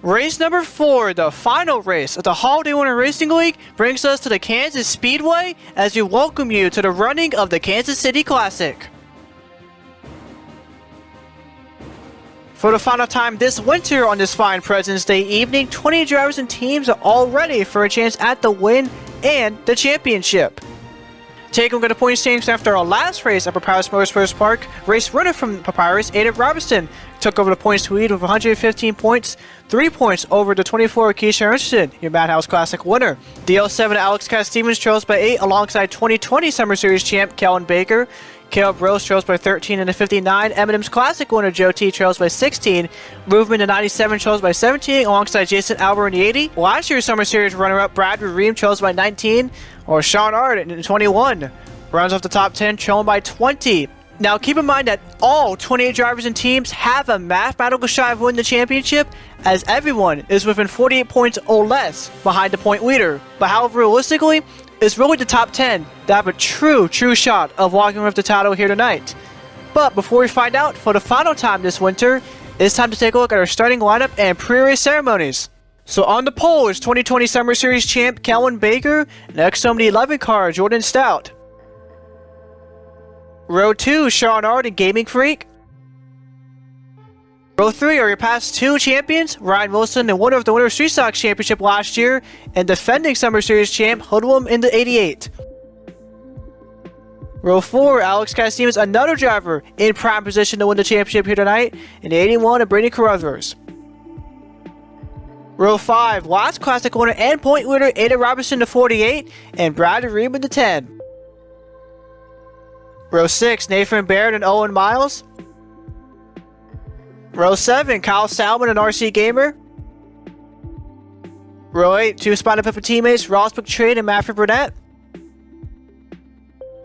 Race number 4, the final race of the Holiday Winter Racing League, brings us to the Kansas Speedway as we welcome you to the running of the Kansas City Classic. For the final time this winter on this fine President's Day evening, 20 drivers and teams are all ready for a chance at the win and the championship. Taking a look at the point standings after our last race at Papyrus Motorsports Park, race runner from Papyrus, Aiden Robertson, took over the points lead with 115 points, 3 points over the 24 Keisha Richardson, your Madhouse Classic winner. The 07 Alex Cat Stevens trails by 8 alongside 2020 Summer Series champ Kellen Baker. Caleb Rose trails by 13 in the 59. M&M's Classic winner Joe T trails by 16. Movement in 97 trails by 17 alongside Jason Albert in the 80. Last year's Summer Series runner-up Brad Reim trails by 19. Or Sean Ard in 21. Runs off the top 10 trailing by 20. Now keep in mind that all 28 drivers and teams have a mathematical shot of winning the championship, as everyone is within 48 points or less behind the point leader. But however, realistically, it's really the top 10 that have a true shot of walking with the title here tonight. But before we find out, for the final time this winter, it's time to take a look at our starting lineup and pre-race ceremonies. So on the pole is 2020 Summer Series champ Kellen Baker, next on the 11 car Jordan Stout. Row 2, Sean Ard and Gaming Freak. Row 3 are your past 2 champions, Ryan Wilson, the winner of the Winter Street Stocks Championship last year, and defending Summer Series champ Hoodlum in the 88. Row 4, Alex Cat Stevens, another driver in prime position to win the championship here tonight, in the 81 of Brady Carruthers. Row 5, last Classic winner and point leader Aiden Robertson to 48, and Brad Reim in the 10. Row 6, Nathan Baird and Owen Miles. Row 7, Kyle Salmon and RC Gamer. Row 8, 2 Spotted Pepper teammates Ross McTrain and Matthew Burnett.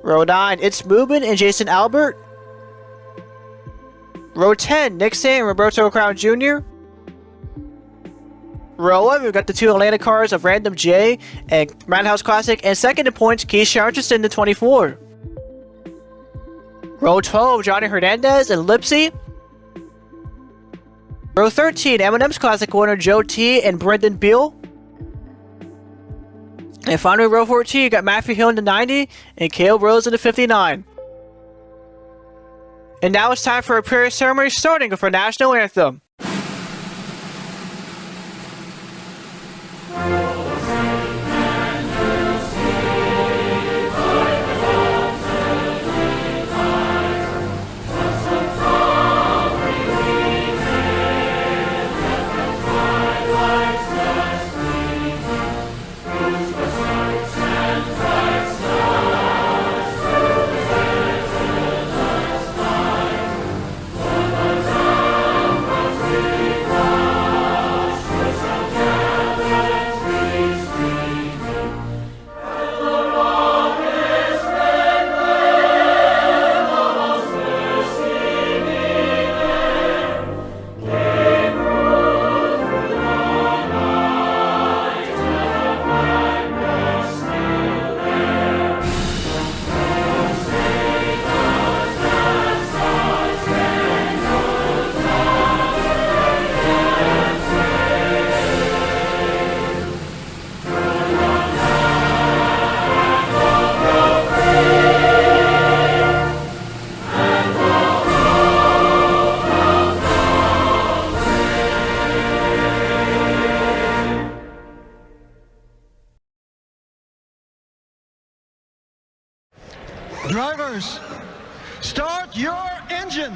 Row 9, It's Movement and Jason Albert. Row 10, Nick Sand and Roberto Crown Jr. Row 11, we've got the 2 Atlanta cars of Random J and Madhouse Classic, and second in points, Keisha Richardson to 24. Row 12, Johnny Hernandez and Lipsy. Row 13, M&M's Classic winner Joe T and Brendan Beal. And finally, row 14, you got Matthew Hill in the 90 and Caleb Rose in the 59. And now it's time for a prayer ceremony starting with our national anthem. Drivers, start your engine.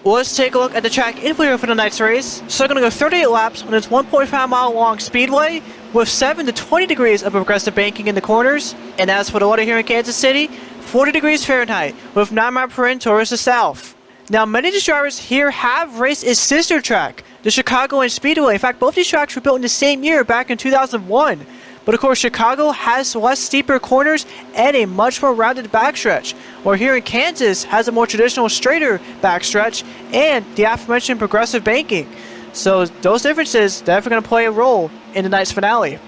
Let's take a look at the track info for tonight's race. So we're going to go 38 laps on this 1.5 mile long speedway with 7 to 20 degrees of progressive banking in the corners. And as for the weather here in Kansas City, 40 degrees Fahrenheit with 9 miles per hour towards the south. Now, many of these drivers here have raced its sister track, the Chicago Speedway. In fact, both these tracks were built in the same year, back in 2001. But of course, Chicago has less steeper corners and a much more rounded backstretch, while here in Kansas has a more traditional straighter backstretch and the aforementioned progressive banking. So those differences definitely going to play a role in tonight's finale.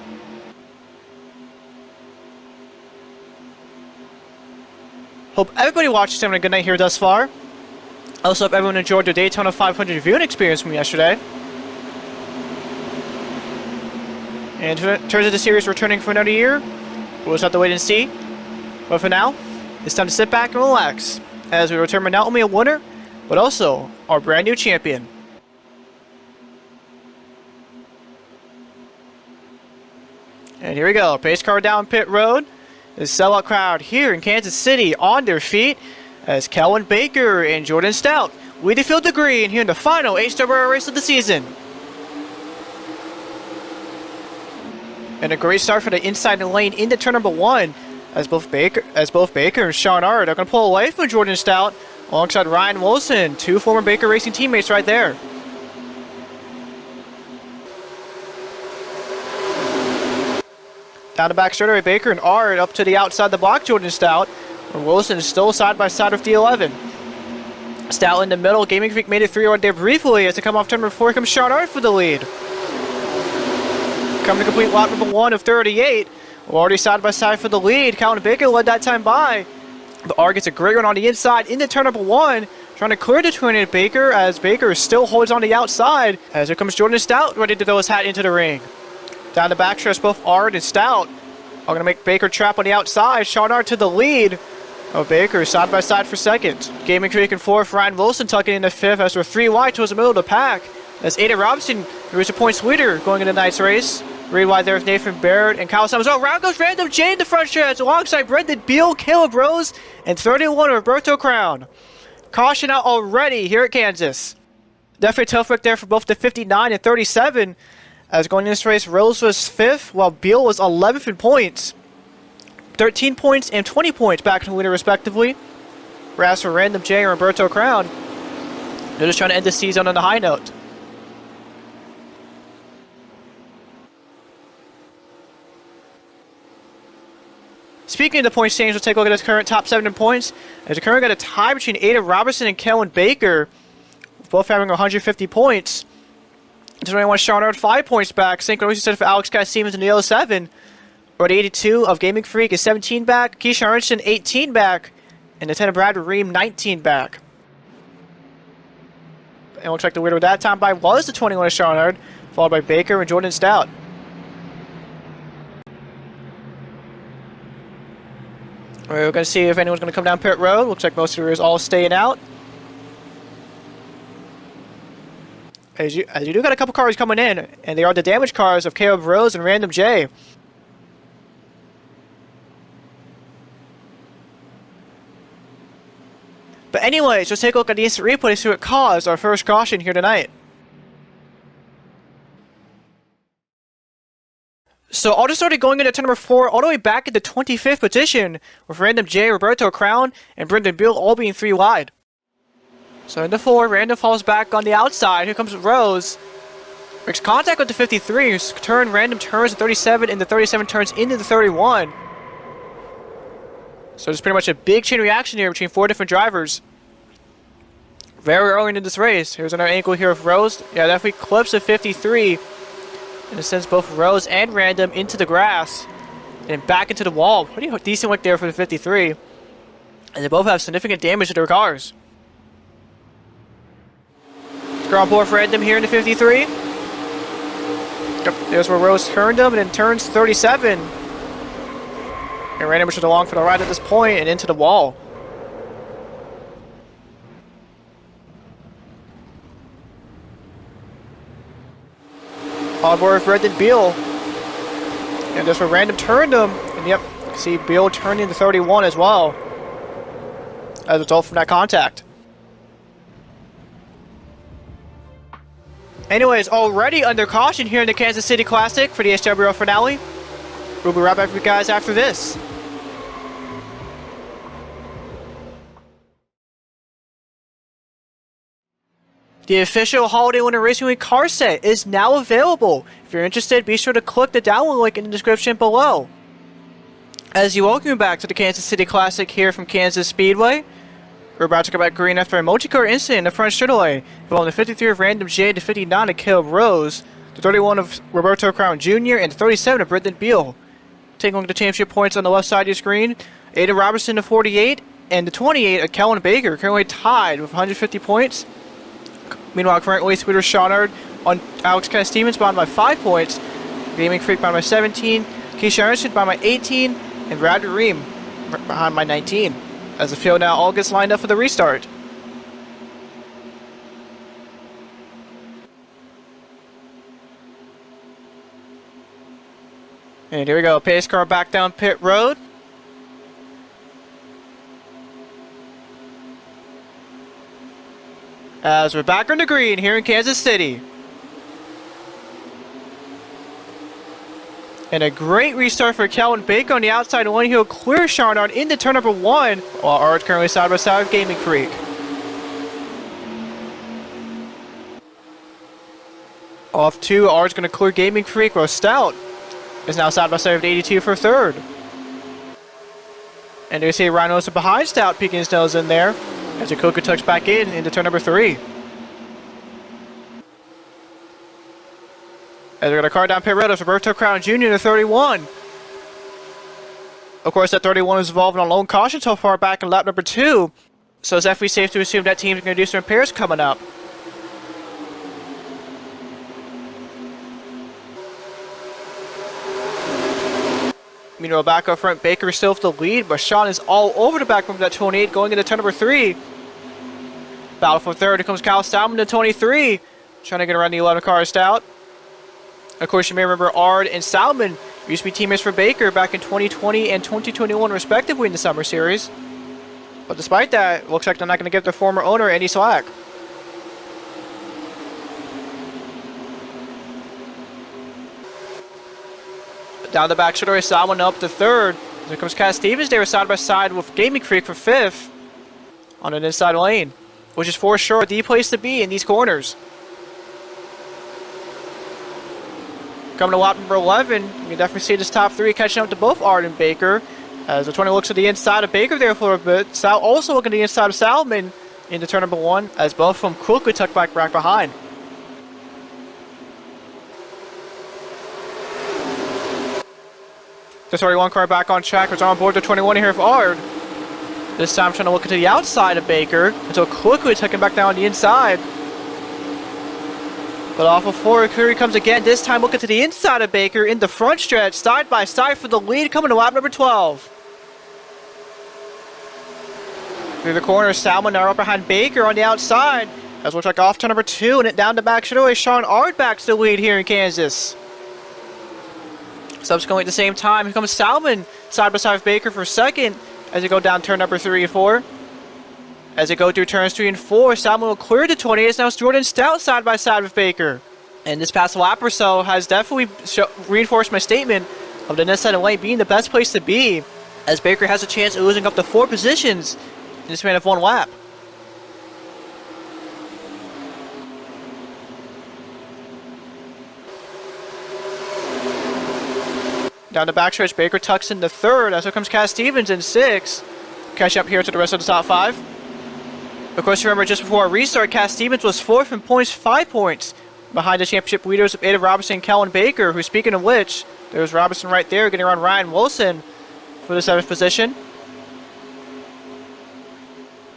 Hope everybody watching is having a good night here thus far. Also hope everyone enjoyed their Daytona 500 viewing experience from yesterday. And in terms of the series returning for another year, we'll just have to wait and see. But for now, it's time to sit back and relax as we return not only a winner, but also our brand new champion. And here we go, pace car down pit road. The sellout crowd here in Kansas City on their feet as Kelvin Baker and Jordan Stout lead the field to green here in the final HWRL race of the season. And a great start for the inside lane into turn number 1 as both Baker and Sean Ard are going to pull away from Jordan Stout alongside Ryan Wilson, 2 former Baker Racing teammates right there. Down the back straightaway, Baker and Ard up to the outside the block, Jordan Stout. And Wilson is still side by side with the 11. Stout in the middle. Gaming Freak made it 3 right there briefly as they come off turn number 4. Here comes Sean Ard for the lead. Coming to complete lap number 1 of 38. Already side by side for the lead. Calvin Baker led that time by. But Ard gets a great run on the inside into turn number 1. Trying to clear the 28 Baker as Baker still holds on the outside. As here comes Jordan Stout ready to throw his hat into the ring. Down the backstretch, both Ard and Stout are going to make Baker trap on the outside. Sean Ard to the lead. Baker side by side for second. Gaming Creek in 4th. Ryan Wilson tucking into 5th as we're 3 wide towards the middle of the pack. As Ada Robinson, who is a points leader going into tonight's race. 3 wide there with Nathan Barrett and Kyle Summers. Oh, round goes Random J in the front stretch alongside Brendan Beal, Caleb Rose, and 31 Roberto Crown. Caution out already here at Kansas. Definitely a tough wreck there for both the 59 and 37. As going in this race, Rose was 5th, while Beal was 11th in points. 13 points and 20 points back to the leader, respectively. Whereas for Random J and Roberto Crown, they're just trying to end the season on a high note. Speaking of the points change, we'll take a look at this current top 7 in points. There's currently got a tie between Ada Robinson and Kelvin Baker, both having 150 points. There's only one Sean Ard 5 points back. Synchronization set for Alex Guy Siemens in the 07. Or the 82 of Gaming Freak is 17 back. Keisha Arnson 18 back. And the 10 of Brad Reim 19 back. And looks like the leader with that time by was the 21 of Sean Ard, followed by Baker and Jordan Stout. We're going to see if anyone's going to come down pit road. Looks like most of it is all staying out. As you do got a couple cars coming in, and they are the damaged cars of Caleb Rose and Random J. But anyways, let's take a look at the instant replay to see what caused our first caution here tonight. So all just started going into turn number 4 all the way back into 25th position with Random J, Roberto Crown, and Brendan Beal all being 3 wide. So into 4, Random falls back on the outside. Here comes Rose. Makes contact with the 53. Random turns the 37, and the 37 turns into the 31. So there's pretty much a big chain reaction here between 4 different drivers. Very early into this race. Here's another angle here of Rose. Yeah, definitely clips the 53. And it sends both Rose and Random into the grass. And back into the wall. Pretty decent work there for the 53. And they both have significant damage to their cars. Ground board for Random here in the 53. Yep, there's where Rose turned him and then turns 37. And Random pushes along for the ride at this point and into the wall. On board with Brendan Beal. And that's where Random turned him. And yep, see Beal turning the 31 as well. As a result from that contact. Anyways, already under caution here in the Kansas City Classic for the HWRL finale. We'll be right back with you guys after this. The official Holiday Winter Racing Week car set is now available. If you're interested, be sure to click the download link in the description below. As you welcome you back to the Kansas City Classic here from Kansas Speedway. We're about to go back green after a multi-car incident in the front straightaway, involving the 53 of Random J, the 59 of Caleb Rose, the 31 of Roberto Crown Jr., and the 37 of Brendan Beal. Taking a look at the championship points on the left side of your screen, Aiden Robertson, the 48, and the 28 of Kellen Baker, currently tied with 150 points. Meanwhile, current race leader Shawnard on Alex Stevens behind by 5 points, Gaming Freak behind by 17, Keisha Ernst behind by 18, and Brad Reim behind by 19. As the field now all gets lined up for the restart. And here we go, pace car back down pit road. As we're back on the green here in Kansas City. And a great restart for Calvin Baker on the outside one. He'll clear Charnard into turn number 1, while Art currently side by side with Gaming Creek. Off 2, Art's going to clear Gaming Creek, while Stout is now side by side with 82 for 3rd. And you see Ryan Wilson behind Stout, peeking his nose in there, as Jacoka tucks back in into turn number 3. As we got a car down pit road, it's Roberto Crown Jr. to 31. Of course, that 31 is involved in a lone caution so far back in lap number 2. So it's definitely safe to assume that team's going to do some repairs coming up. Meanwhile, back up front, Baker is still with the lead, but Sean is all over the back from that 28 going into turn number 3. Battle for 3rd, here comes Kyle Stoutman to 23. Trying to get around the 11 car Stout. Of course, you may remember Ard and Salmon used to be teammates for Baker back in 2020 and 2021 respectively in the Summer Series. But despite that, it looks like they're not going to give their former owner any slack. Down the back straightaway, Salmon up to 3rd. Here comes Cass Stevens there side by side with Gaming Creek for 5th on an inside lane, which is for sure the place to be in these corners. Coming to lap number 11, you can definitely see this top 3 catching up to both Ard and Baker. As the 20 looks at the inside of Baker there for a bit. Sal also looking at the inside of Salmon into turn number 1, as both of them quickly tuck back behind. The 31 car back on track. It's on board the 21 here for Ard. This time trying to look into the outside of Baker until quickly tucking back down on the inside. But off of 4, here he comes again. This time looking to the inside of Baker in the front stretch, side by side for the lead, coming to lap number 12. Through the corner, Salmon now up behind Baker on the outside. As looks like off to number 2 and it down the back straightaway. Sean Ard back to the lead here in Kansas. Subsequently at the same time, here comes Salmon side by side with Baker for 2nd as they go down turn number 3 and 4. As they go through turns 3 and 4, Salmon will clear the 20. It's now Jordan Stout side by side with Baker. And this past lap or so has definitely reinforced my statement of the next side of lane being the best place to be, as Baker has a chance of losing up to 4 positions in the span of 1 lap. Down the backstretch, Baker tucks in the 3rd, as here comes Cass Stevens in 6th. Catch up here to the rest of the top 5. Of course, remember, just before our restart, Cass Stevens was 4th in points, 5 points behind the championship leaders of Ada Robinson and Kellen Baker, who, speaking of which, there's Robinson right there getting around Ryan Wilson for the 7th position.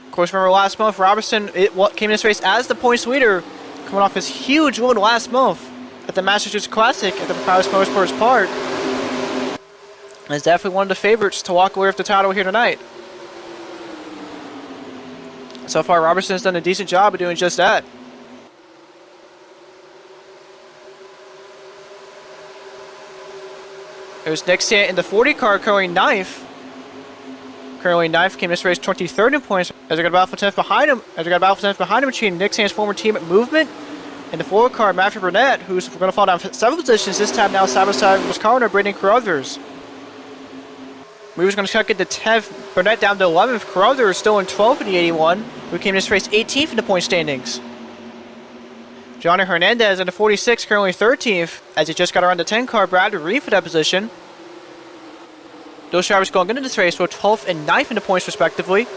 Of course, remember last month, Robinson came in this race as the points leader, coming off his huge win last month at the Massachusetts Classic at the Prowess Motorsports Park. And is definitely one of the favorites to walk away with the title here tonight. So far, Robertson has done a decent job of doing just that. There's Nick Sant in the 40 car, currently 9th. Currently 9th, came this race 23rd in points. As they got about 10th behind him, between Nick Sant's former team at Movement and the 4 car, Matthew Burnett, who's going to fall down 7 positions, this time now side by side with his corner, Braden Carruthers. We was going to check it to 10th, Burnett down to 11th. Carruthers still in 12th in the 81, who came this race 18th in the point standings. Johnny Hernandez in the 46, currently 13th, as he just got around the 10 car, Brad Reim for that position. Those drivers going into this race were 12th and 9th in the points respectively.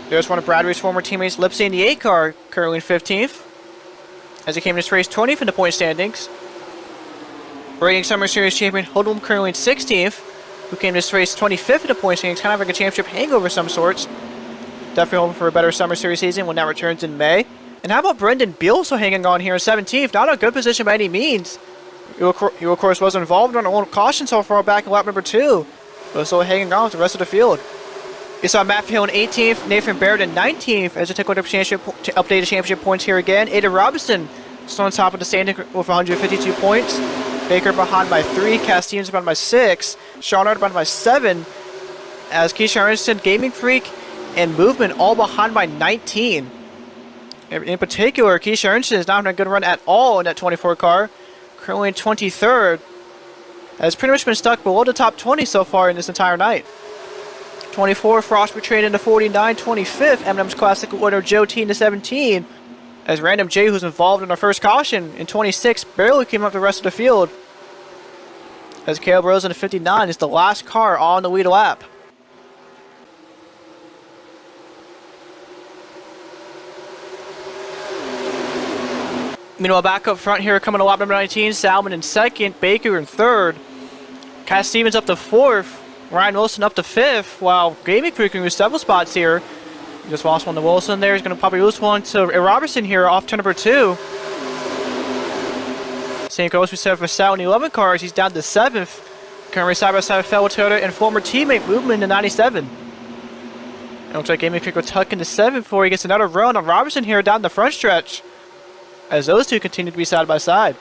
There's one of Bradbury's former teammates, Lipsy in the 8 car, currently in 15th. As he came in this race 20th in the point standings. Reigning Summer Series champion Hoodlum currently in 16th, who came this race 25th in the point standings, kind of like a championship hangover of some sorts. Definitely hoping for a better Summer Series season when that returns in May. And how about Brendan Beal also hanging on here in 17th? Not a good position by any means. He of course was involved on a little caution so far back in lap number 2, but still hanging on with the rest of the field. You saw Matthew Hill in 18th, Nathan Barrett in 19th as they took on the updated championship points here again. Aiden Robinson still on top of the standing with 152 points. Baker behind by 3, Cass Stevens behind by 6, Sean Ard behind by 7, as Keisha Arnston, Gaming Freak, and Movement all behind by 19. In particular, Keisha Arnston is not having a good run at all in that 24 car, currently in 23rd, has pretty much been stuck below the top 20 so far in this entire night. 24, Frost McTrain into 49, 25th, M&M's Classic winner Joe T into 17, as Random J, who's involved in our first caution, in 26, barely came up the rest of the field. As Caleb Rose in 59 is the last car on the lead lap. Meanwhile, back up front here, coming to lap number 19, Salmon in 2nd, Baker in 3rd, Cass Stevens up to 4th, Ryan Wilson up to 5th, while Gaming Freak can lose several spots here. He just lost one to Wilson there. He's going to probably lose one to Robertson here off turn number 2. Same goes we said for Sal in the 11 cars. He's down to 7th. Currently side by side with fellow Toyota and former teammate Movement in 97. It looks like Gaming Freak will tuck into 7th before he gets another run on Robertson here down the front stretch, as those two continue to be side by side.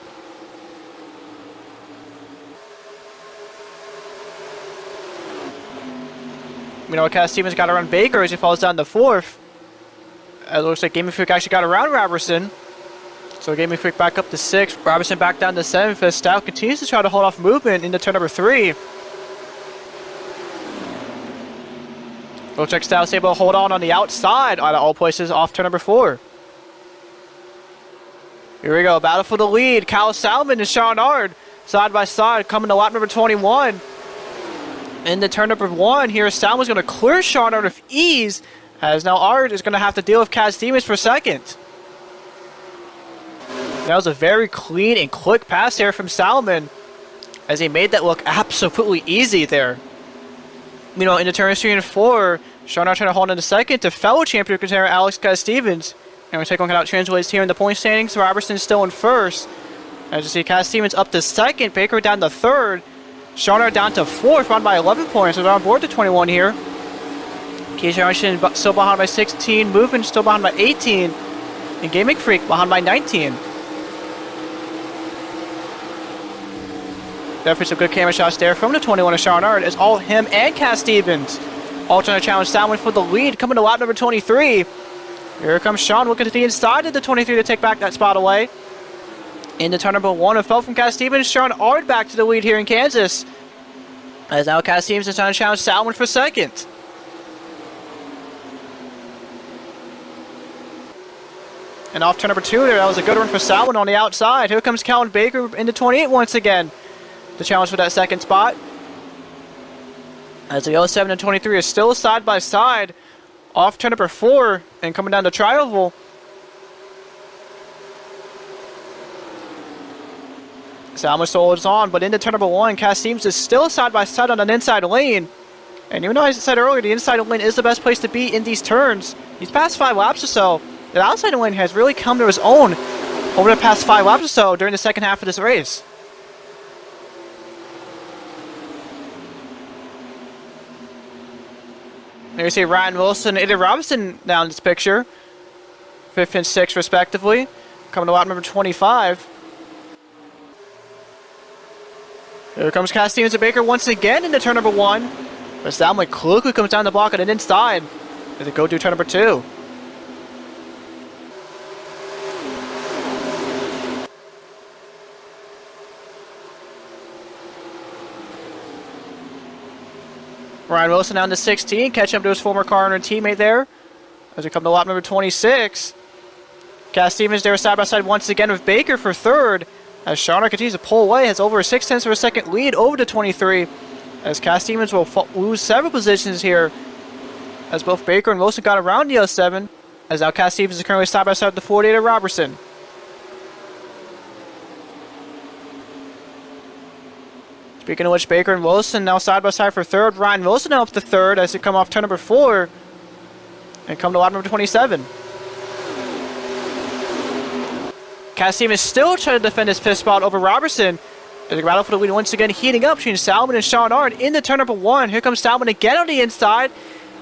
You know, Cass Stevens got around Baker as he falls down to 4th. It looks like Gaming Freak actually got around Robertson. So Gaming Freak back up to 6th. Robertson back down to 7th as Stout continues to try to hold off Movement into turn number 3. Looks like Stout's able to hold on the outside out of all places off turn number 4. Here we go, battle for the lead. Kyle Salmon and Sean Ard side by side coming to lap number 21. Into turn number 1 here, Salmon's going to clear Sean Ard with ease, as now Ard is going to have to deal with Cass Stevens for 2nd. That was a very clean and quick pass there from Salmon, as he made that look absolutely easy there. You know, into turns 3 and 4, Sean Ard trying to hold into 2nd to fellow champion contender Alex Cass Stevens. And we take a look at how it translates here in the point standings. Robertson still in 1st. As you see, Cass Stevens up to 2nd, Baker down to 3rd. Sean Ard down to 4th, run by 11 points. So they're on board to 21 here. Keisha Arnston still behind by 16. Movement still behind by 18. And Gaming Freak behind by 19. Definitely some good camera shots there from the 21 of Sean Ard, as all him and Cass Stevens all trying to challenge Salmon for the lead, coming to lap number 23. Here comes Sean looking to the inside of the 23 to take back that spot away. Into turn number 1, a fell from Cass Stevens. Sean Ard back to the lead here in Kansas, as now Cass Stevens is trying to challenge Salmon for 2nd. And off turn number 2 there, that was a good run for Salmon on the outside. Here comes Calvin Baker into 28 once again. The challenge for that 2nd spot. As the 07 and 23 are still side by side. Off turn number 4 and coming down to tri-oval. Salmon holds on, but into turn number 1, Cass Stevens is still side by side on an inside lane. And even though I said earlier, the inside lane is the best place to be in these turns. These past 5 laps or so, the outside lane has really come to his own over the past 5 laps or so during the second half of this race. There you see Ryan Wilson and Eddie Robinson down in this picture. 5th and 6th respectively. Coming to lap number 25. Here comes Cass Stevens and Baker once again into turn number 1. But Salmon quickly comes down the block and then inside as they go through turn number 2. Ryan Wilson down to 16, catching up to his former car owner and teammate there as we come to lap number 26. Cass Stevens there side by side once again with Baker for 3rd, as Sean Ard continues to pull away, has over a 0.6 of a second lead over to 23, as Cass Stevens will lose several positions here as both Baker and Wilson got around the 07, as now Cass Stevens is currently side by side with the 48 of Robertson. Speaking of which, Baker and Wilson now side by side for third. Ryan Wilson now up to third as they come off turn number 4 and come to lap number 27. Cass Stevens still trying to defend his 5th spot over Robertson. As the battle for the lead once again heating up between Salmon and Sean Ard into turn number 1. Here comes Salmon again on the inside.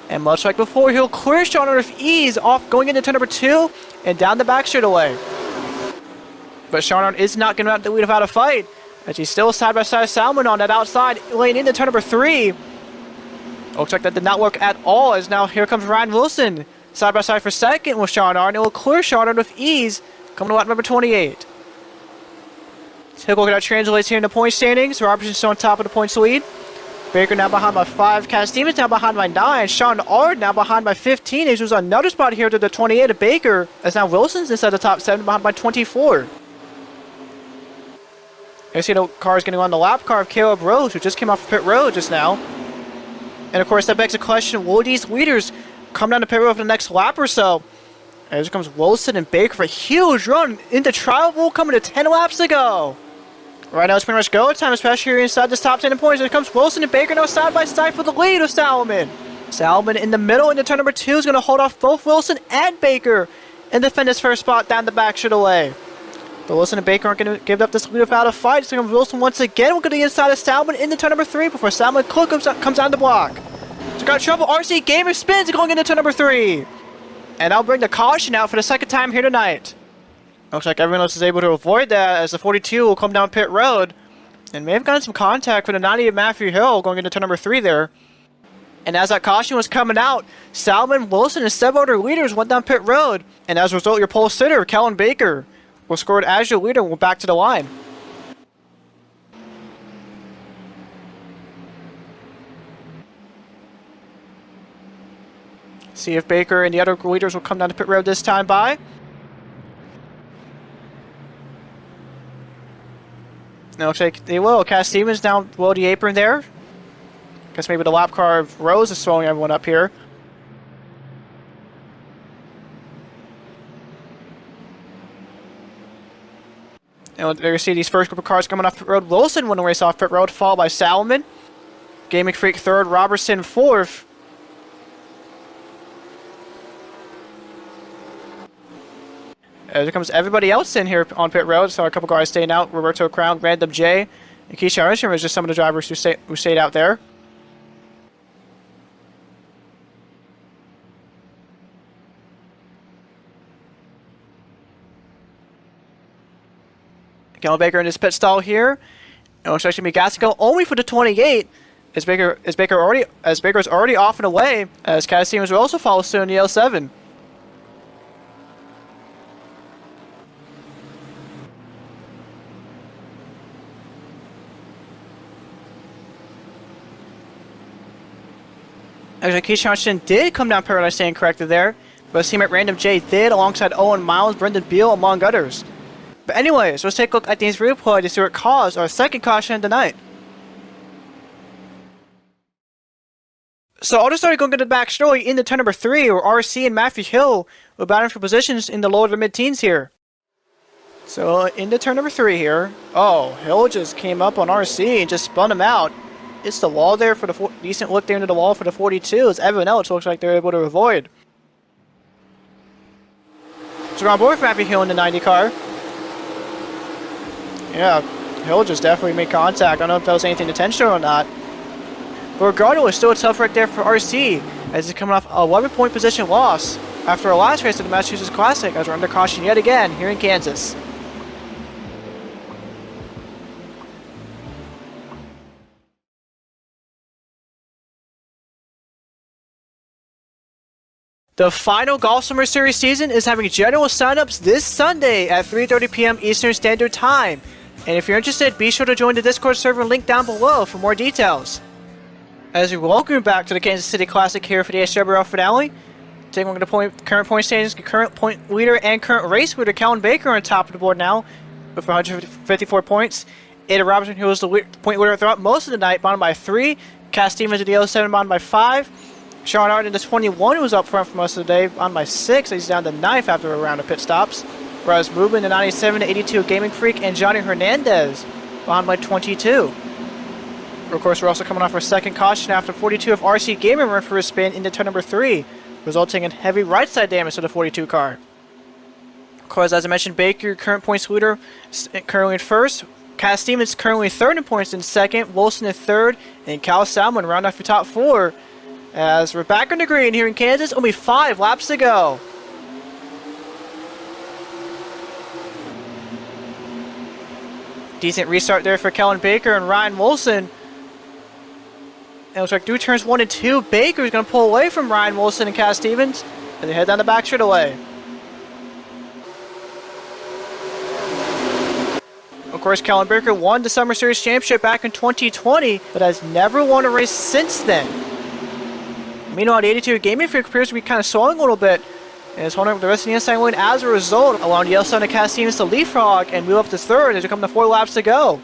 And much like before, he'll clear Sean Ard with ease off going into turn number 2 and down the back straightaway. But Sean Ard is not going to have the lead without a fight, as he's still side by side Salmon on that outside lane into turn number 3. Looks like that did not work at all, as now here comes Ryan Wilson side by side for second with Sean Ard, and it will clear Sean Ard with ease coming to lap number 28. Take a look at how it translates here in the point standings. Robertson still on top of the points lead. Baker now behind by 5. Cass Stevens now behind by 9. Sean Ard now behind by 15. He was another spot here to the 28 of Baker, as now Wilson's inside the top 7 behind by 24. You see the cars getting on the lap car of Caleb Rose, who just came off pit road just now. And of course, that begs the question, will these leaders come down to pit road for the next lap or so? And here comes Wilson and Baker for a huge run into Tribal, coming to 10 laps to go. Right now it's pretty much go time, especially here inside this top 10 in points. Here comes Wilson and Baker now side by side for the lead of Salmon. Salmon in the middle into turn number 2 is going to hold off both Wilson and Baker and defend his first spot down the back straightaway. But Wilson and Baker aren't going to give up this lead without a fight. So here comes Wilson once again. We're going to the inside of Salmon into turn number 3 before Salmon comes on the block. So got trouble. RC Gamer spins going into turn number 3. And I'll bring the caution out for the second time here tonight. Looks like everyone else is able to avoid that, as the 42 will come down pit road and may have gotten some contact for the 90 of Matthew Hill going into turn number 3 there. And as that caution was coming out, Salmon, Wilson, and several other leaders went down pit road. And as a result, your pole sitter, Kellen Baker, was scored as your leader and went back to the line. See if Baker and the other leaders will come down to pit road this time by. It looks like they will. Cass Stevens down below the apron there. Guess maybe the lap car of Rose is slowing everyone up here. And there you see these first group of cars coming off pit road. Wilson won the race off pit road, followed by Salmon. Gaming Freak 3rd, Robertson 4th. There comes everybody else in here on pit road. So a couple guys staying out. Roberto Crown, Random J, and Keisha Armstrong was just some of the drivers who stayed out there. Kellen Baker in his pit stall here. It looks like be Gassico only for the 28. As Baker's already off and away. As Cass Stevens will also follow soon in the L7. Actually, Keith Johnson did come down Paradise staying corrected there, but his teammate Random J did alongside Owen Miles, Brendan Beal, among others. But anyways, let's take a look at these replay to see what caused our second caution of the night. So I'll just start going to the back story into turn number 3, where RC and Matthew Hill were battling for positions in the lower to mid-teens here. So into turn number 3 here. Oh, Hill just came up on RC and just spun him out. It's the wall there for the decent look there into the wall for the 42, as everyone else looks like they're able to avoid. So we're on board for Matthew Hill in the 90 car. Yeah, Hill just definitely made contact. I don't know if that was anything intentional or not. But regardless, it's still tough right there for RC, as he's coming off a 11-point position loss after our last race of the Massachusetts Classic, as we're under caution yet again here in Kansas. The final Golf Summer Series season is having general signups this Sunday at 3:30 p.m. Eastern Standard Time. And if you're interested, be sure to join the Discord server link down below for more details. As we welcome you back to the Kansas City Classic here for the HWRL finale. Taking a look at the current point standings, current point leader and current race leader, Kellen Baker, on top of the board now with 154 points. Ada Robertson, who was the point leader throughout most of the night, bottom by 3. Cass Stevens at the 07, bottom by 5. Sean Hart in the 21 was up front for most of the day on by 6. He's down to 9th after a round of pit stops. Whereas Movement, the 97 to 82 Gaming Freak, and Johnny Hernandez behind by 22. Of course, we're also coming off our second caution after 42 of RC Gamer went for a spin into turn number 3, resulting in heavy right side damage to the 42 car. Of course, as I mentioned, Baker, current points leader, currently in first. Cass Stevens currently third in points in second. Wilson in third, and Cal Salmon round off your top 4. As we're back on the green here in Kansas, only 5 laps to go. Decent restart there for Kellen Baker and Ryan Wilson. And it looks like through turns 1 and 2, Baker is going to pull away from Ryan Wilson and Cass Stevens as they head down the back straightaway. Of course, Kellen Baker won the Summer Series Championship back in 2020, but has never won a race since then. Meanwhile, the 82 Gaming Freak appears to be kind of slowing a little bit, and is holding up the rest of the inside lane as a result, allowing Yellowstone and Cass Stevens to leapfrog and move up to third as we come to 4 laps to go.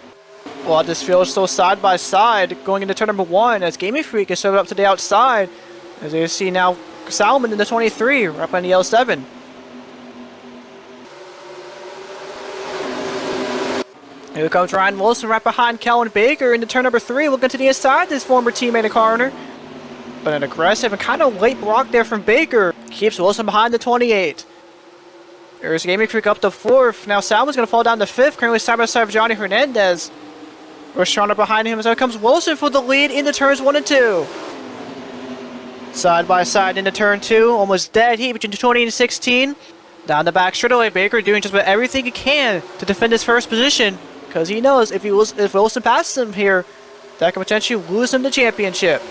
While this field is still side by side going into turn number 1 as Gaming Freak is served up to the outside, as you see now Salmon in the 23 up on the L7. Here comes Ryan Wilson right behind Kellen Baker into turn number 3, looking to the inside this former teammate and corner. But an aggressive and kind of late block there from Baker keeps Wilson behind the 28. There's Gaming Freak up to 4th. Now Salmon's going to fall down to 5th, currently side by side with Johnny Hernandez. Roshana behind him, so comes Wilson for the lead into turns 1 and 2. Side by side into turn 2, almost dead heat between 20 and 16. Down the back straightaway, Baker doing just about everything he can to defend his first position, because he knows if Wilson passes him here, that could potentially lose him the championship.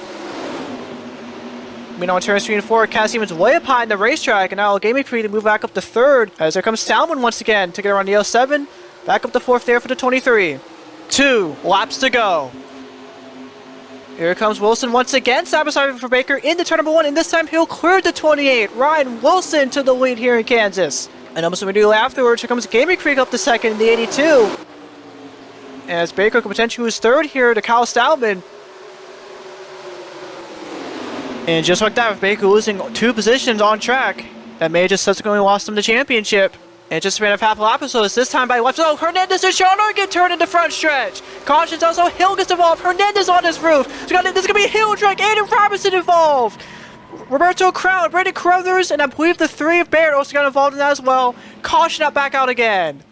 On turns 3 and 4, Cass Stevens way up high in the racetrack, and now Gaming Freak to move back up to 3rd, as there comes Salmon once again to get around the L7, back up to 4th there for the 23. 2 laps to go. Here comes Wilson once again, side by side for Baker into turn number 1, and this time he'll clear the 28. Ryan Wilson to the lead here in Kansas. And almost immediately afterwards, here comes Gaming Freak up to 2nd in the 82. As Baker could potentially lose 3rd here to Kyle Stallman. And just like that, with Baker losing 2 positions on track, that may just subsequently lost him the championship. And just a span of half a lap or so, this time by left. Oh, Hernandez and Sean Hart get turned into front stretch. Cautions also, Hill gets involved. Hernandez on his roof. So there's going to be a Hill drag. Aiden Robinson involved. Roberto Crown, Brandon Carruthers, and I believe the 3 of Barrett also got involved in that as well. Caution out back out again.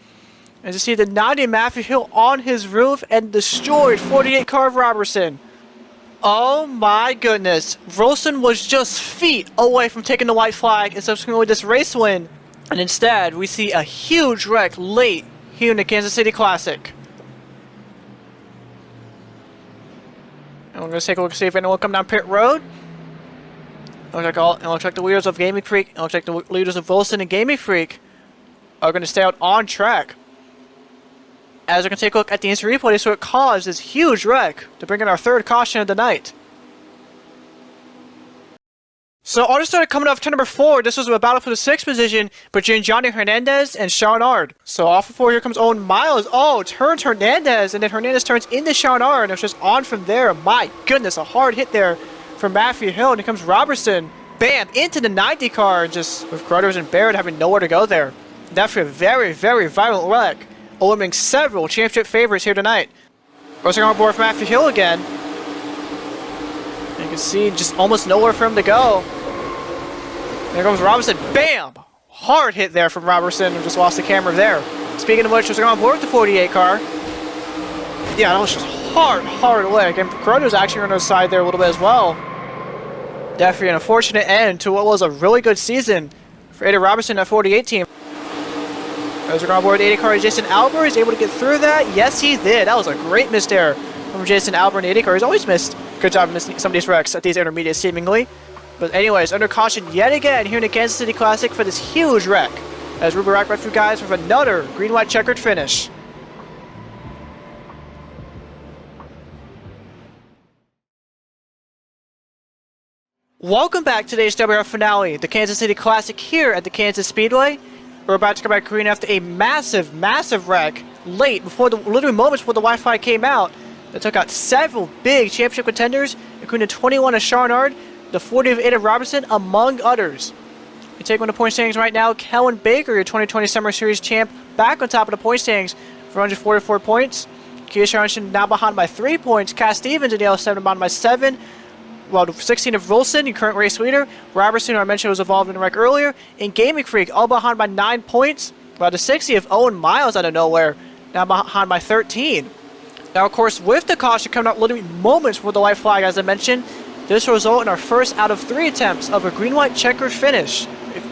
As you see the 90 Matthew Hill on his roof and destroyed 48 car of Robertson. Oh my goodness. Wilson was just feet away from taking the white flag and subsequently this race win. And instead, we see a huge wreck late here in the Kansas City Classic. And we're going to take a look to see if anyone will come down pit road. It looks like the leaders of Gaming Freak, it looks like the leaders of Wilson and Gaming Freak are going to stay out on track. As we're going to take a look at the instant replay, so it caused this huge wreck to bring in our 3rd caution of the night. So auto started coming off turn number 4. This was a battle for the 6th position between Johnny Hernandez and Sean Hart. So off of 4, here comes Owen Miles. Oh, turns Hernandez, and then Hernandez turns into Sean Hart, and it's just on from there. My goodness, a hard hit there from Matthew Hill, and here comes Robertson. Bam, into the 90 car, just with Carruthers and Barrett having nowhere to go there. Definitely a very, very violent wreck, eliminating several championship favorites here tonight. Racing on board for Matthew Hill again. You can see just almost nowhere for him to go. There goes Robinson. Bam! Hard hit there from Robertson, who just lost the camera there. Speaking of which, was on board with the 48 car. Yeah, that was just hard lick. And Corona was actually on his side there a little bit as well. Definitely an unfortunate end to what was a really good season for Ada Robertson at 48 team. As we're on board with the 80 car, Jason Albert is able to get through that. Yes, he did. That was a great miss there from Jason Albert in the 80 car. He's always missed. Good job missing some of these wrecks at these intermediates, seemingly. But anyways, under caution yet again here in the Kansas City Classic for this huge wreck. As Ruby Rock right through guys with another green-white-checkered finish. Welcome back to today's HWRL finale, the Kansas City Classic here at the Kansas Speedway. We're about to come back green after a massive wreck late, literally moments before the Wi-Fi came out, that took out several big championship contenders, including 21 of Sean Hart, the 40 of Ada Robertson, among others. You take on the point standings right now, Kellen Baker, your 2020 Summer Series champ, back on top of the point standings for 144 points. Keisha Armstrong now behind by 3 points. Cass Stevens in the L7 behind by 7. Well, the 16 of Wilson, your current race leader. Robertson, who I mentioned was involved in the wreck earlier. And Gaming Freak, all behind by 9 points. While the 60 of Owen Miles out of nowhere, now behind by 13. Now, of course, with the caution coming out literally moments before the white flag, as I mentioned, this will result in our first out of 3 attempts of a green-white-checkered finish.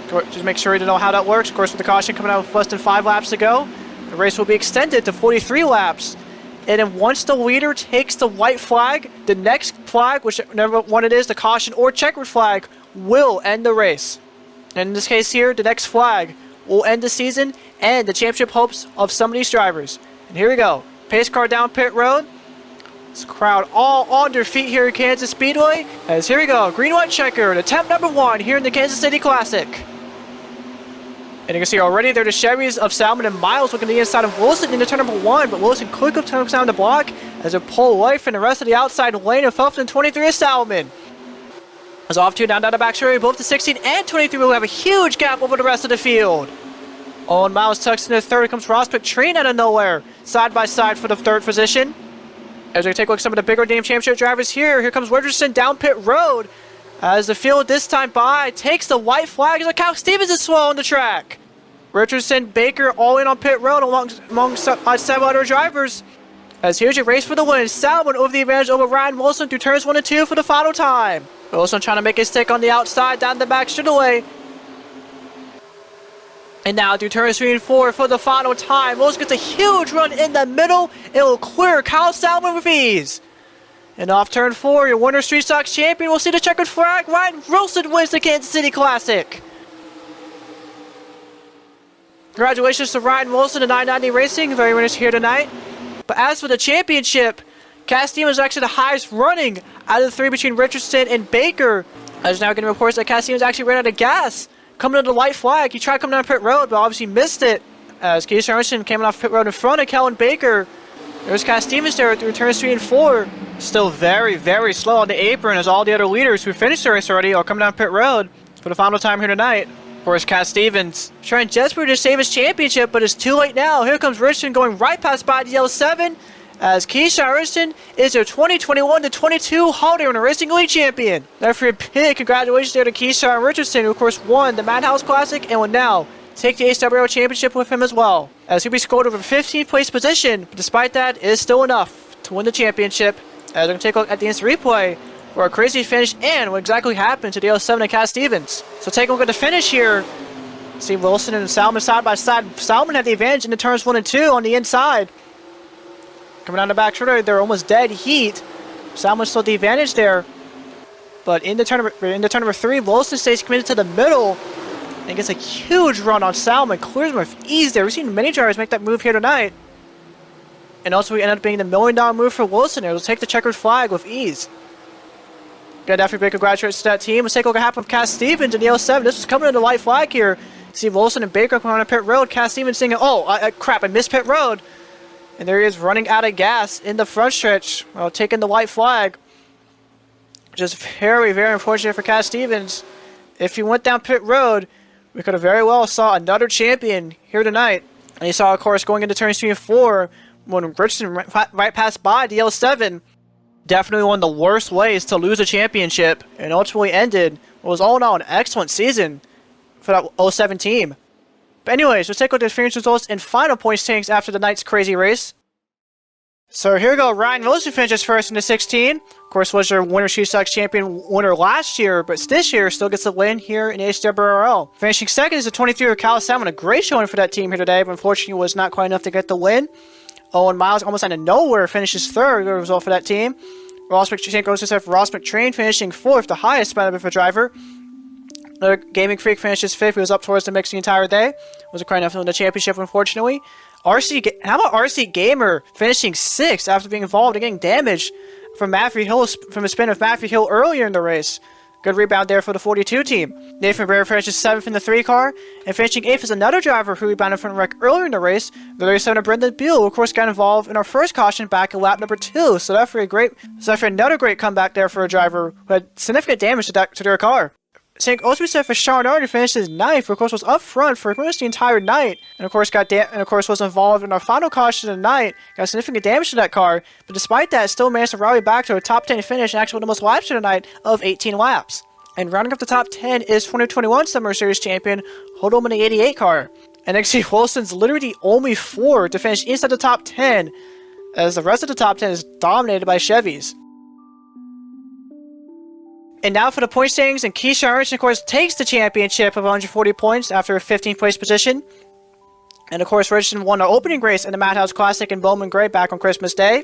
Just make sure you know how that works. Of course, with the caution coming out with less than 5 laps to go, the race will be extended to 43 laps. And then once the leader takes the white flag, the next flag, whichever one it is, the caution or checkered flag, will end the race. And in this case here, the next flag will end the season and the championship hopes of some of these drivers. And here we go. Pace car down pit road. This crowd all on their feet here at Kansas Speedway. As here we go, green-white-checkered, attempt number 1 here in the Kansas City Classic. And you can see already there the Chevys of Salmon and Miles looking to the inside of Wilson into turn number 1, but Wilson quickly comes down the block as they pull away from the rest of the outside lane and fell from 23 of Salmon. As off 2 down the back straight, both the 16 and 23 will have a huge gap over the rest of the field. Owen Miles tucks into 3rd, comes Ross McTrain out of nowhere, side by side for the 3rd position. As we take a look at some of the bigger name championship drivers here comes Richardson down pit road. As the field this time by takes the white flag as Cal Stevens is slow on the track. Richardson, Baker all in on pit road among several other drivers. As here's your race for the win. Salmon over the advantage over Ryan Wilson through turns 1 and 2 for the final time. Wilson trying to make his stick on the outside, down the back straightaway. And now through turns 3 and 4 for the final time. Wilson gets a huge run in the middle. It will clear Kyle Salmon with ease. And off turn 4, your winner Street Stocks champion will see the checkered flag. Ryan Wilson wins the Kansas City Classic. Congratulations to Ryan Wilson and 990 Racing, very winners here tonight. But as for the championship, Cass Stevens was actually the highest running out of the 3 between Richardson and Baker. There's now getting reports that Cass Stevens actually ran out of gas coming into the white flag. He tried coming down pit road, but obviously missed it. As Keith Herman came off pit road in front of Kellen Baker. There's Cass Stevens there through turns 3 and 4. Still very, very slow on the apron as all the other leaders who finished the race already are coming down pit road for the final time here tonight. Of course, Cass Stevens trying desperately to save his championship, but it's too late now. Here comes Richardson going right past by the L7 as Keisha Richardson is their 2021-22 Holiday Runner Racing League champion. Therefore, a big congratulations there to Keisha Richardson, who of course won the Madhouse Classic and will now take the HWRL Championship with him as well. As he'll be scored over 15th place position, but despite that, it is still enough to win the championship. As we're going to take a look at the instant replay for a crazy finish and what exactly happened to the L7 and Cass Stevens. So take a look at the finish here. See Wilson and Salmon side by side. Salmon had the advantage in the turns 1 and 2 on the inside. Coming down the back shoulder, they're almost dead heat. Salmon still the advantage there. But in the turn number 3, Wilson stays committed to the middle and gets a huge run on Salmon. Clears him with ease there. We've seen many drivers make that move here tonight. And also we end up being the $1 million move for Wilson. It will take the checkered flag with ease. Good after big congratulations to that team. Let's take a look at what happened with Cass Stevens in the L7. This was coming in the white flag here. See Wilson and Baker coming on pit road. Cass Stevens singing, crap, I missed pit road. And there he is running out of gas in the front stretch while taking the white flag. Just very, very unfortunate for Cass Stevens. If he went down pit road, we could have very well saw another champion here tonight. And you saw, of course, going into turns 3 and 4, when Richardson right passed by the L7. Definitely one of the worst ways to lose a championship, and ultimately ended what was all in all an excellent season for that 07 team. But anyways, let's take a look at the finish results and final point standings after the night's crazy race. So here we go. Ryan Wilson finishes first in the 16. Of course, was your winner Street Stocks champion winner last year, but this year still gets the win here in HWRL. Finishing second is the 23 of Kyle Salmon, a great showing for that team here today, but unfortunately was not quite enough to get the win. Owen Miles almost out of nowhere finishes third, good result for that team. Ross McTrain goes to Ross McTrain finishing 4th, the highest benefit for driver. Another Gaming Freak finishes 5th, he was up towards the mix the entire day. Wasn't quite enough to win the championship, unfortunately. How about RC Gamer finishing 6th after being involved and getting damaged from Matthew Hill, from a spin of Matthew Hill earlier in the race? Good rebound there for the 42 team. Nathan Barrett finishes 7th in the 3 car, and finishing 8th is another driver who rebounded from the wreck earlier in the race. The race owner Brendan Beal, who of course got involved in our first caution back at lap number 2. So that's another great comeback there for a driver who had significant damage to their car. Same also said for Sean Arden, who finished his 9th, who of course was up front for pretty much the entire night, and of course was involved in our final caution of the night, got significant damage to that car, but despite that, still managed to rally back to a top 10 finish and actually won the most laps of the night of 18 laps. And rounding up the top 10 is 2021 Summer Series champion Hodom in the 88 car. And actually Wilson's literally the only Ford to finish inside the top 10, as the rest of the top 10 is dominated by Chevys. And now for the point standings, and Keyshawn Richardson, of course, takes the championship of 140 points after a 15th place position. And of course, Richardson won the opening race in the Madhouse Classic in Bowman Gray back on Christmas Day.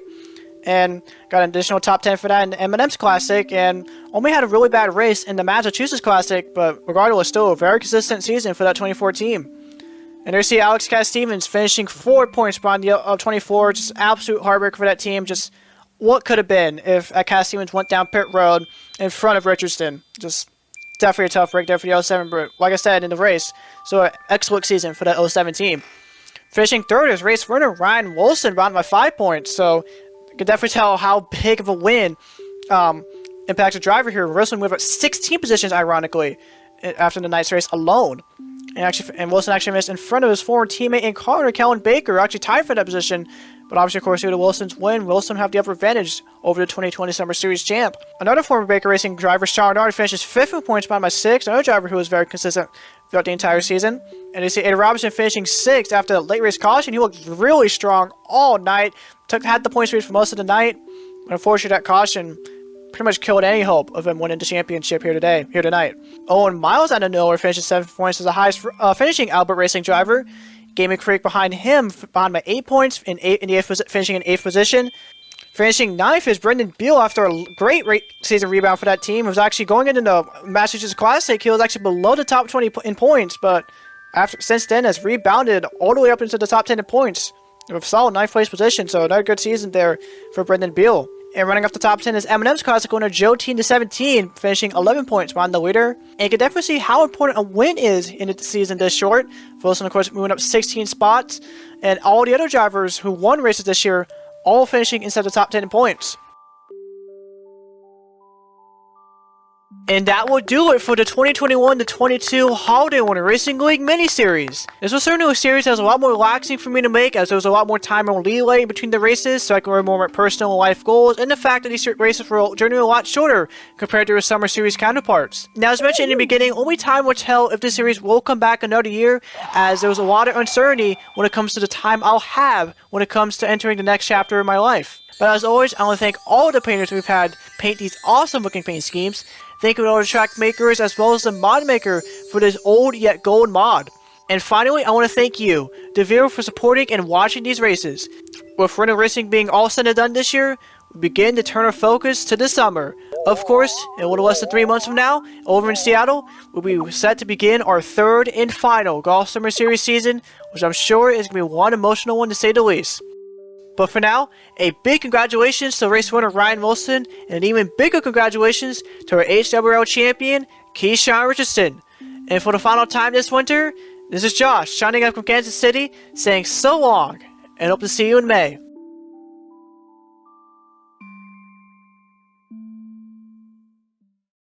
And got an additional top 10 for that in the M&M's Classic, and only had a really bad race in the Massachusetts Classic, but regardless, still a very consistent season for that 24 team. And there you see Alex Cass Stevens finishing 4 points behind the 24, just absolute heartbreak for that team. Just what could have been if Cass Stevens went down pit road in front of Richardson. Just definitely a tough break there for the 07, but like I said, in the race, so an excellent season for that 07 team. Finishing third is race winner Ryan Wilson, rounded by 5 points, so you can definitely tell how big of a win impacts the driver here. Wilson moved up 16 positions, ironically, after the night's race alone. And Wilson actually missed in front of his former teammate and car, Kellen Baker, actually tied for that position. But obviously, of course, due to Wilson's win, Wilson have the upper advantage over the 2020 Summer Series champ. Another former Baker Racing driver, Sean Arden, finishes 5th in points behind by 6. Another driver who was very consistent throughout the entire season. And you see Ada Robinson finishing 6th after the late race caution. He looked really strong all night. Had the points lead for most of the night. But unfortunately, that caution pretty much killed any hope of him winning the championship here tonight. Owen Miles out of nowhere finishes 7 points as the highest finishing Albert Racing driver. Gaming Creek behind him, behind by 8 points, finishing in 8th position. Finishing 9th is Brendan Beal after a great season rebound for that team. He was actually going into the Massachusetts Classic. He was actually below the top 20 in points, but since then has rebounded all the way up into the top 10 in points. A solid 9th place position, so another good season there for Brendan Beal. And running off the top 10 is M&M's Classic winner Joe Teen to 17, finishing 11 points behind the leader. And you can definitely see how important a win is in a season this short. Wilson, of course, moving up 16 spots. And all the other drivers who won races this year, all finishing inside the top 10 in points. And that will do it for the 2021-22 Holiday Winter Racing League mini-series. This was certainly a series that was a lot more relaxing for me to make, as there was a lot more time on leeway in between the races, so I can worry more about personal life goals, and the fact that these races were generally a lot shorter compared to their Summer Series counterparts. Now, as mentioned in the beginning, only time will tell if this series will come back another year, as there was a lot of uncertainty when it comes to the time I'll have when it comes to entering the next chapter of my life. But as always, I want to thank all the painters we've had paint these awesome looking paint schemes. Thank you to all the track makers as well as the mod maker for this old yet gold mod. And finally, I want to thank you, the viewer, for supporting and watching these races. With winter racing being all said and done this year, we begin to turn our focus to the summer. Of course, in a little less than 3 months from now, over in Seattle, we'll be set to begin our 3rd and final Golf Summer Series season, which I'm sure is going to be one emotional one to say the least. But for now, a big congratulations to race winner Ryan Wilson, and an even bigger congratulations to our HWRL champion, Keyshawn Richardson. And for the final time this winter, this is Josh, shining up from Kansas City, saying so long, and hope to see you in May.